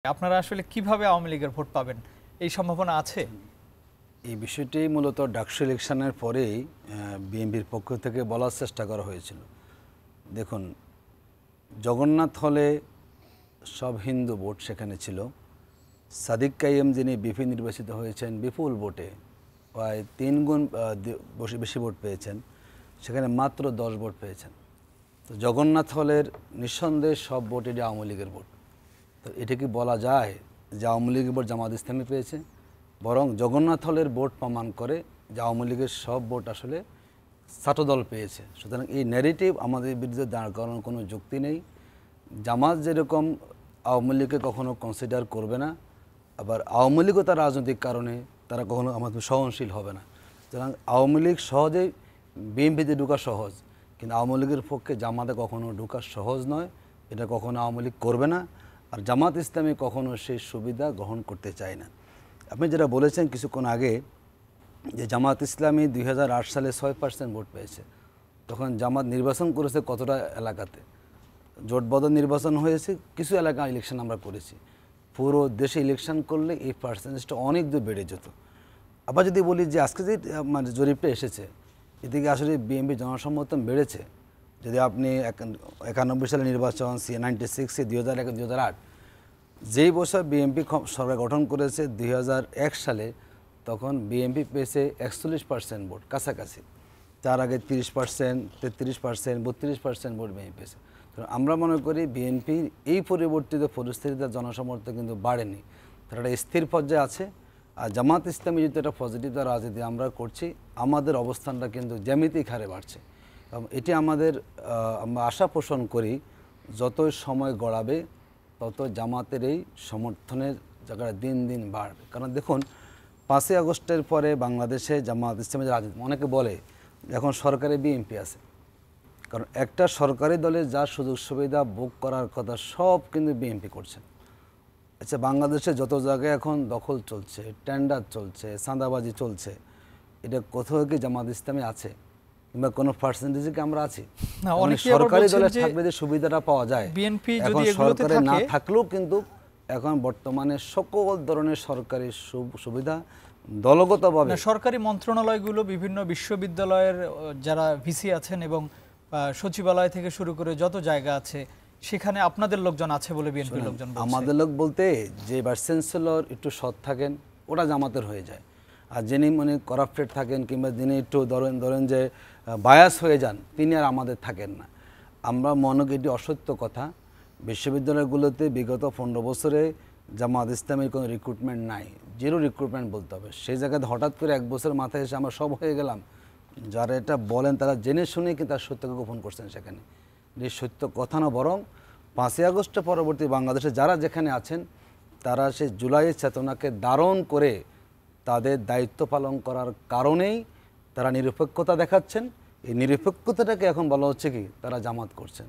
আপনারা আসলে কিভাবে আওয়ামী লীগের ভোট পাবেন, এই সম্ভাবনা আছে? এই বিষয়টি মূলত ডাকসু ইলেকশনের পরেই বিএনপির পক্ষ থেকে বলার চেষ্টা করা হয়েছিল। দেখুন, জগন্নাথ হলে সব হিন্দু ভোট সেখানে ছিল। সাদিক কাইম যিনি বিপি নির্বাচিত হয়েছেন বিপুল ভোটে, প্রায় 3 গুণ বেশি ভোট পেয়েছেন, সেখানে মাত্র 10 ভোট পেয়েছেন। তো জগন্নাথ হলের নিঃসন্দেহে সব ভোট এটি আওয়ামী লীগের ভোট। তো এটা কি বলা যায় যে আওয়ামী লীগের ভোট জামাত ইসলামী পেয়েছে? বরং জগন্নাথ হলের ভোট প্রমাণ করে যে আওয়ামী লীগের সব ভোট আসলে ছাত্রদল পেয়েছে। সুতরাং এই ন্যারেটিভ আমাদের বিরুদ্ধে দাঁড় করানোর কোনো যুক্তি নেই। জামাত যেরকম আওয়ামী লীগকে কখনো কনসিডার করবে না, আবার আওয়ামী লীগও তার রাজনৈতিক কারণে তারা কখনো আমাদের সহনশীল হবে না। সুতরাং আওয়ামী লীগ সহজেই বিএনপিতে ঢোকা সহজ, কিন্তু আওয়ামী লীগের পক্ষে জামাতে কখনো ঢোকা সহজ নয়। এটা কখনো আওয়ামী লীগ করবে না, আর জামাত ইসলামী কখনো সেই সুবিধা গ্রহণ করতে চায় না। আপনি যেটা বলেছেন কিছুক্ষণ আগে যে জামাত ইসলামী 2008 সালে 6% ভোট পেয়েছে, তখন জামাত নির্বাচন করেছে কতটা এলাকাতে? জোটবদ্ধ নির্বাচন হয়েছে, কিছু এলাকা ইলেকশন আমরা করেছি। পুরো দেশে ইলেকশন করলে এই পার্সেন্টেজটা অনেক দূর বেড়ে যেত। আবার যদি বলি যে আজকে যে মানে জরিপটা এসেছে, এদিকে আসলে বিএনপি জনসমর্থন বেড়েছে। যদি আপনি 91 সালে নির্বাচন, 96, 2001, 2008, যেই বছর বিএনপি সরকার গঠন করেছে 2001 সালে, তখন বিএনপি পেয়েছে 41% ভোট কাছাকাছি। তার আগে 30%, 33%, 32% ভোট বিএনপি পেয়েছে। তো আমরা মনে করি বিএনপির এই পরিবর্তিত পরিস্থিতিতে জনসমর্থন কিন্তু বাড়েনি, তারা একটা স্থির পর্যায়ে আছে। আর জামাত ইসলামী যেহেতু একটা পজিটিভ রাজনীতি আমরা করছি, আমাদের অবস্থানটা কিন্তু জ্যামিতিক হারে বাড়ছে। এটি আমাদের আমরা আশা পোষণ করি যতই সময় গড়াবে তত জামাতের এই সমর্থনের জায়গাটা দিন দিন বাড়বে। কারণ দেখুন, 5ই আগস্টের পরে বাংলাদেশে জামাত ইসলামের রাজনীতি, অনেকে বলে এখন সরকারে বিএনপি আছে, কারণ একটা সরকারি দলের যা সুযোগ সুবিধা ভোগ করার কথা সব কিন্তু বিএনপি করছে। আচ্ছা, বাংলাদেশে যত জায়গায় এখন দখল চলছে, টেন্ডার চলছে, চাঁদাবাজি চলছে, এটা কোথাও কি জামাত ইসলামী আছে? কিংবা কোনো পার্সেন্টেজে কি আমরা আছি? সরকারি দলে থাকলে যে সুবিধাটা পাওয়া যায়, এখন সরকারে না থাকলেও কিন্তু এখন বর্তমানে সকল ধরনের সরকারি সুবিধা দলগতভাবে সরকারি মন্ত্রণালয়গুলো, বিভিন্ন বিশ্ববিদ্যালয়ের যারা ভিসি আছেন এবং সচিবালয় থেকে শুরু করে যত জায়গা আছে, সেখানে আপনাদের লোকজন আছে বলে বিএনপির লোকজন বলছে। আমাদের লোক বলতে যে ভাইস চ্যান্সেলর একটু সৎ থাকেন, ওটা জামাতের হয়ে যায়। আর যিনি মানে করাপ্টেড থাকেন কিংবা যিনি একটু ধরেন যে বায়াস হয়ে যান, তিনি আর আমাদের থাকেন না। আমরা মনে করি এটি অসত্য কথা। বিশ্ববিদ্যালয়গুলোতে বিগত 15 বছরে জামাত ইসলামের কোনো রিক্রুটমেন্ট নাই, জিরো রিক্রুটমেন্ট বলতে হবে। সেই জায়গায় হঠাৎ করে 1 বছর মাথায় এসে আমরা সব হয়ে গেলাম, যারা এটা বলেন তারা জেনে শুনে কিন্তু তার সত্যকে গোপন করছেন। সেখানে এই সত্য কথা না, বরং 5ই আগস্টের পরবর্তী বাংলাদেশে যারা যেখানে আছেন, তারা সেই জুলাইয়ের চেতনাকে ধারণ করে তাদের দায়িত্ব পালন করার কারণেই তারা নিরপেক্ষতা দেখাচ্ছেন। এই নিরপেক্ষতাটাকে এখন বলা হচ্ছে কি তারা জামাত করছেন।